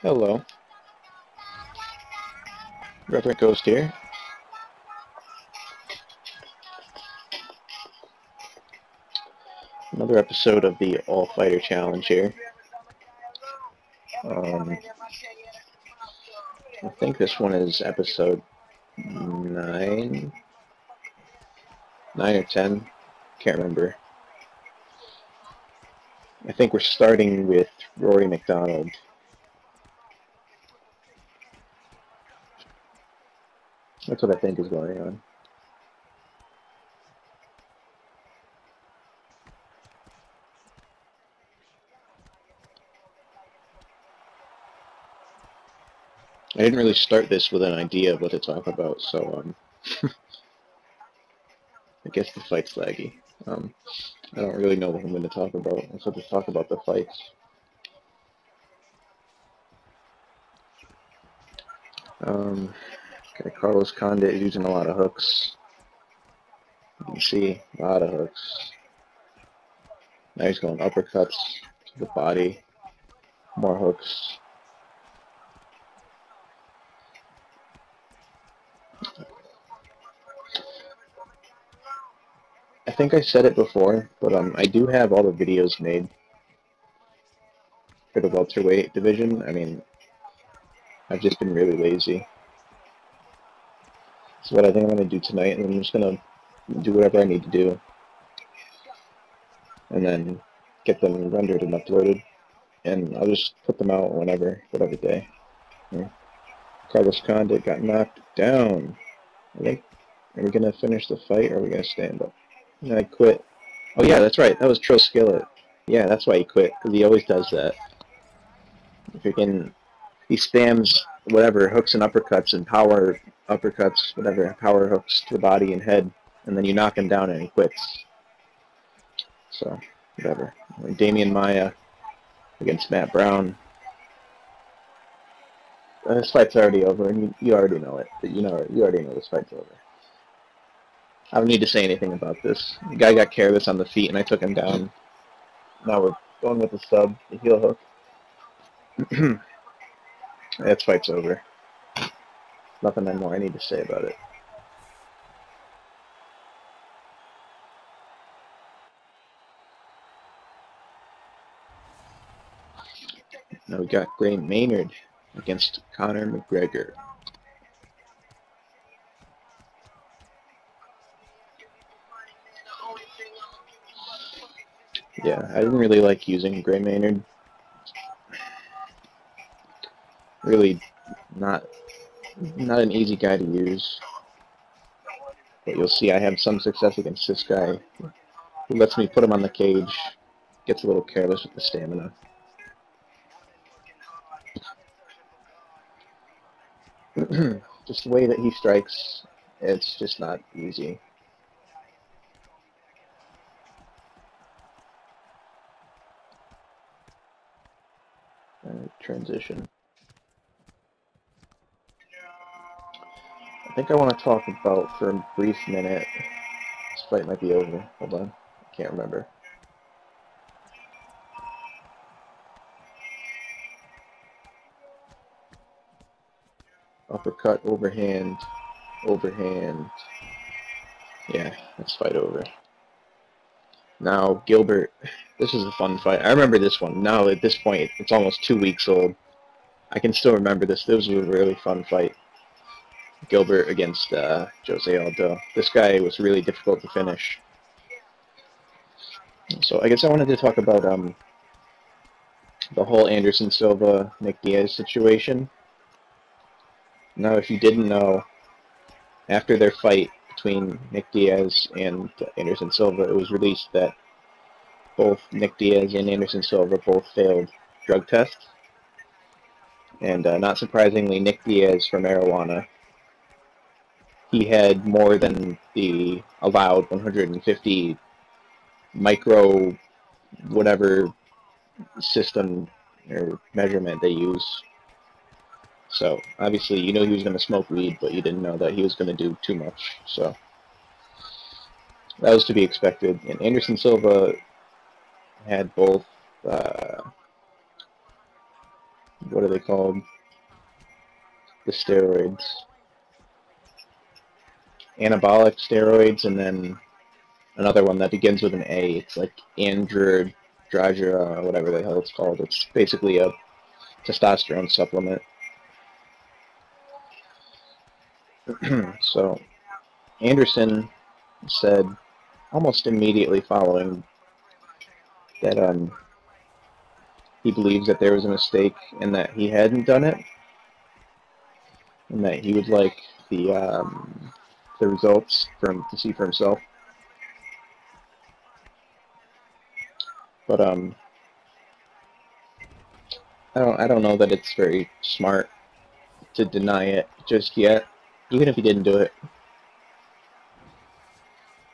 Hello, Reverend Ghost here. Another episode of the All Fighter Challenge here. I think this one is episode 9 or 10, can't remember. I think we're starting with Rory McDonald. That's what I think is going on. I didn't really start this with an idea of what to talk about, so I guess the fight's laggy. I don't really know what I'm going to talk about. I'm supposed to talk about the fights. Okay, Carlos Condit is using a lot of hooks. You can see a lot of hooks. Now he's going uppercuts to the body. More hooks. I think I said it before, but I do have all the videos made for the welterweight division. I mean, I've just been really lazy. So what I think I'm going to do tonight, and I'm just going to do whatever I need to do, and then get them rendered and uploaded, and I'll just put them out whatever day. Yeah. Carlos Condit got knocked down. I think, are we going to finish the fight, or are we going to stand up? And I quit. Oh yeah, that's right, that was Tro Skillet. Yeah, that's why he quit, because he always does that. He spams whatever, hooks and uppercuts and power uppercuts, whatever, power hooks to the body and head, and then you knock him down and he quits. So, whatever. Damian Maia against Matt Brown. This fight's already over, and you already know it. You already know this fight's over. I don't need to say anything about this. The guy got careless on the feet, and I took him down. Now we're going with the sub, the heel hook. That fight's over. Nothing more I need to say about it. Now we got Maynard against Conor McGregor. Yeah, I didn't really like using Maynard. Really not an easy guy to use. But you'll see I have some success against this guy who lets me put him on the cage, gets a little careless with the stamina. Just the way that he strikes, it's just not easy. Transition. I think I want to talk about, for a brief minute, this fight might be over. Hold on, I can't remember. Uppercut, overhand, overhand. Yeah, that's fight over. Now, Gilbert, this is a fun fight. I remember this one. Now, at this point, it's almost 2 weeks old. I can still remember this. This was a really fun fight. Gilbert against Jose Aldo. This guy was really difficult to finish. So I guess I wanted to talk about the whole Anderson Silva Nick Diaz situation. Now, if you didn't know, after their fight between Nick Diaz and Anderson Silva, it was released that both Nick Diaz and Anderson Silva both failed drug tests. And not surprisingly, Nick Diaz for marijuana, he had more than the allowed 150 micro whatever system or measurement they use. So obviously you know he was going to smoke weed, but you didn't know that he was going to do too much. So that was to be expected. And Anderson Silva had both, what are they called? The steroids. Anabolic steroids, and then another one that begins with an A. It's like androgen, whatever the hell it's called. It's basically a testosterone supplement. So, Anderson said almost immediately following that he believes that there was a mistake and that he hadn't done it, and that he would like the results to see for himself. But I don't know that it's very smart to deny it just yet, even if he didn't do it.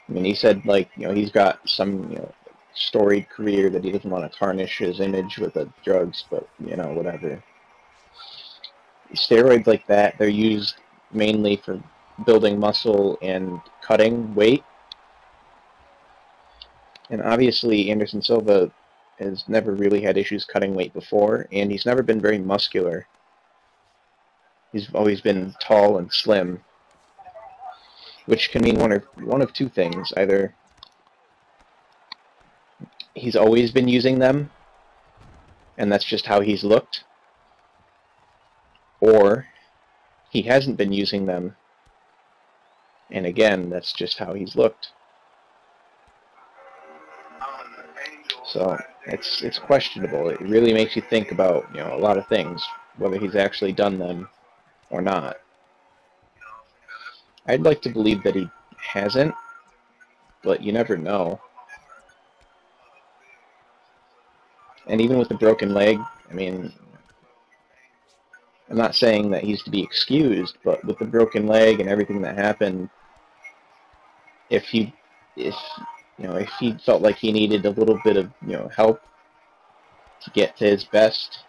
I mean, he said, like, you know, he's got some, you know, storied career that he doesn't want to tarnish his image with the drugs, but, you know, whatever. Steroids like that, they're used mainly for building muscle and cutting weight. And obviously, Anderson Silva has never really had issues cutting weight before, and he's never been very muscular. He's always been tall and slim, which can mean one of two things. Either he's always been using them, and that's just how he's looked, or he hasn't been using them, and again, that's just how he's looked. So it's questionable. It really makes you think about, you know, a lot of things, whether he's actually done them or not. I'd like to believe that he hasn't, but you never know. And even with the broken leg, I mean, I'm not saying that he's to be excused, but with the broken leg and everything that happened, if he felt like he needed a little bit of, you know, help to get to his best,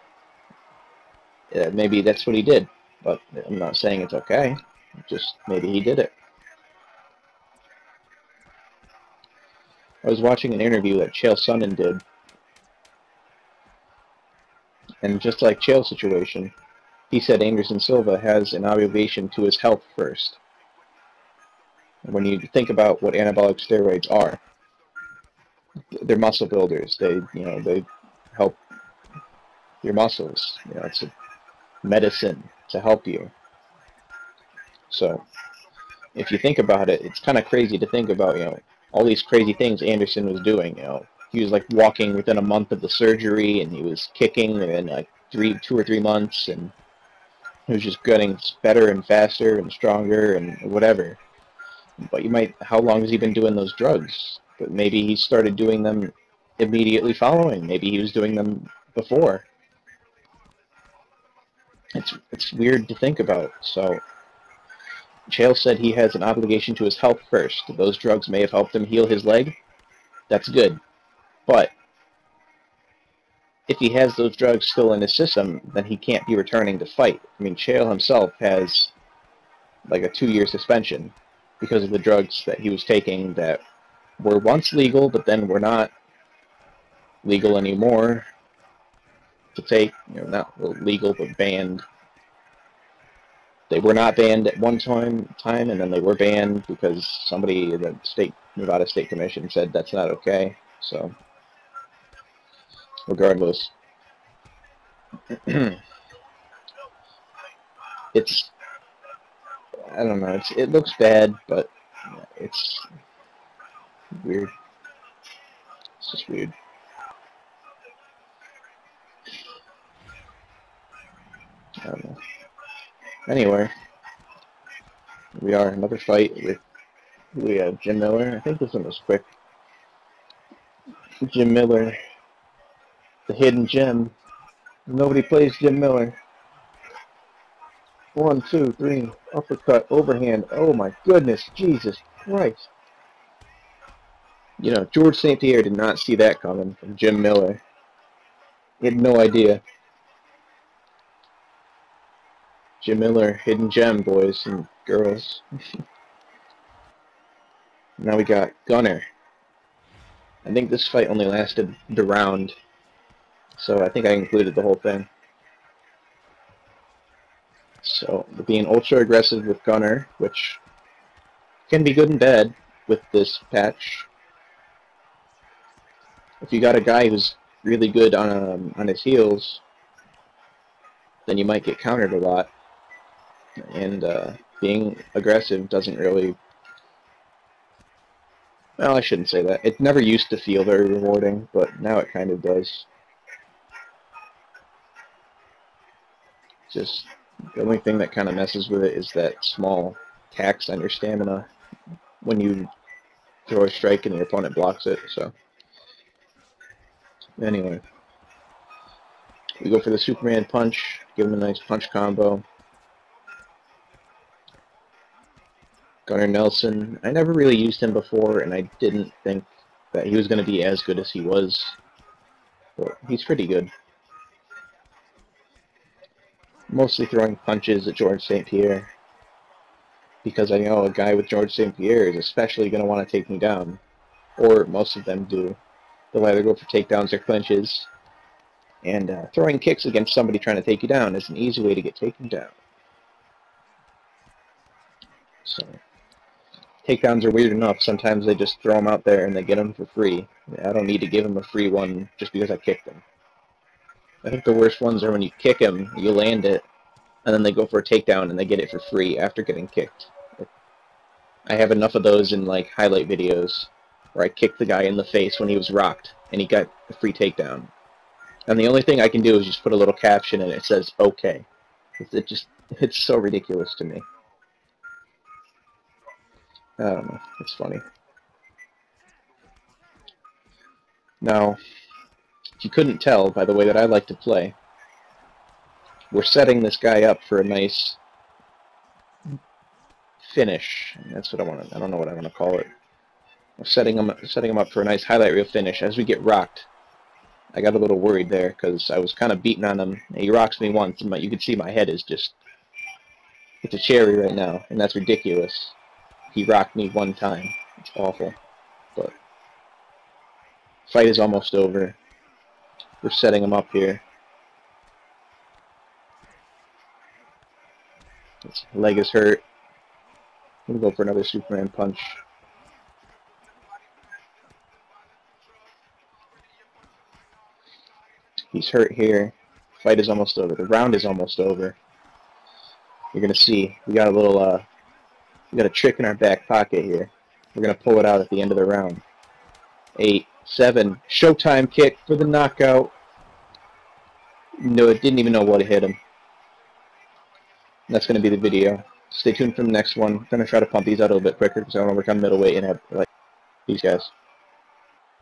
maybe that's what he did. But I'm not saying it's okay. Just maybe he did it. I was watching an interview that Chael Sonnen did, and just like Chael's situation, he said Anderson Silva has an obligation to his health first. When you think about what anabolic steroids are, they're muscle builders. They help your muscles. You know, it's a medicine to help you. So, if you think about it, it's kind of crazy to think about, you know, all these crazy things Anderson was doing. You know, he was like walking within a month of the surgery, and he was kicking within like 2 or 3 months, and he was just getting better and faster and stronger and whatever. But how long has he been doing those drugs? But maybe he started doing them immediately following. Maybe he was doing them before. It's weird to think about. So, Chael said he has an obligation to his health first. Those drugs may have helped him heal his leg. That's good. But if he has those drugs still in his system, then he can't be returning to fight. I mean, Chael himself has like a 2-year suspension because of the drugs that he was taking that were once legal, but then were not legal anymore to take. You know, not legal, but banned. They were not banned at one time, and then they were banned because somebody, the Nevada State Commission, said that's not okay. So, regardless, I don't know. It looks bad, but it's weird. It's just weird. I don't know. Anyway, we are another fight we have Jim Miller. I think this one was quick. Jim Miller, the hidden gem. Nobody plays Jim Miller. 1, 2, 3, uppercut, overhand. Oh my goodness, Jesus Christ. You know, George St. Pierre did not see that coming from Jim Miller. He had no idea. Jim Miller, hidden gem, boys and girls. Now we got Gunner. I think this fight only lasted the round, so I think I included the whole thing. So, being ultra aggressive with Conor, which can be good and bad with this patch. If you got a guy who's really good on his heels, then you might get countered a lot. And being aggressive doesn't really... Well, I shouldn't say that. It never used to feel very rewarding, but now it kind of does. Just the only thing that kind of messes with it is that small tax on your stamina when you throw a strike and your opponent blocks it. So anyway, we go for the Superman punch, give him a nice punch combo. Gunnar Nelson, I never really used him before, and I didn't think that he was going to be as good as he was, but he's pretty good. Mostly throwing punches at George St. Pierre, because I know a guy with George St. Pierre is especially going to want to take me down, or most of them do. They'll either go for takedowns or clinches, and throwing kicks against somebody trying to take you down is an easy way to get taken down. So, takedowns are weird enough. Sometimes they just throw them out there and they get them for free. I don't need to give them a free one just because I kicked them. I think the worst ones are when you kick them, you land it, and then they go for a takedown and they get it for free after getting kicked. I have enough of those in like highlight videos where I kicked the guy in the face when he was rocked and he got a free takedown. And the only thing I can do is just put a little caption and it says okay. It's so ridiculous to me. I don't know. It's funny. Now, if you couldn't tell by the way that I like to play, we're setting this guy up for a nice finish. That's what I want to. I don't know what I want to call it. We're setting him up for a nice highlight reel finish. As we get rocked, I got a little worried there because I was kind of beating on him. He rocks me once, and you can see my head is just—it's a cherry right now, and that's ridiculous. He rocked me one time. It's awful. But fight is almost over. We're setting him up here. His leg is hurt. We'll go for another Superman punch. He's hurt here. Fight is almost over. The round is almost over. You're gonna see we got a little we got a trick in our back pocket here. We're gonna pull it out at the end of the round. 8, 7, Showtime kick for the knockout. No, it didn't even know what hit him. That's gonna be the video. Stay tuned for the next one. I'm gonna try to pump these out a little bit quicker because I want to work on middleweight and have like these guys.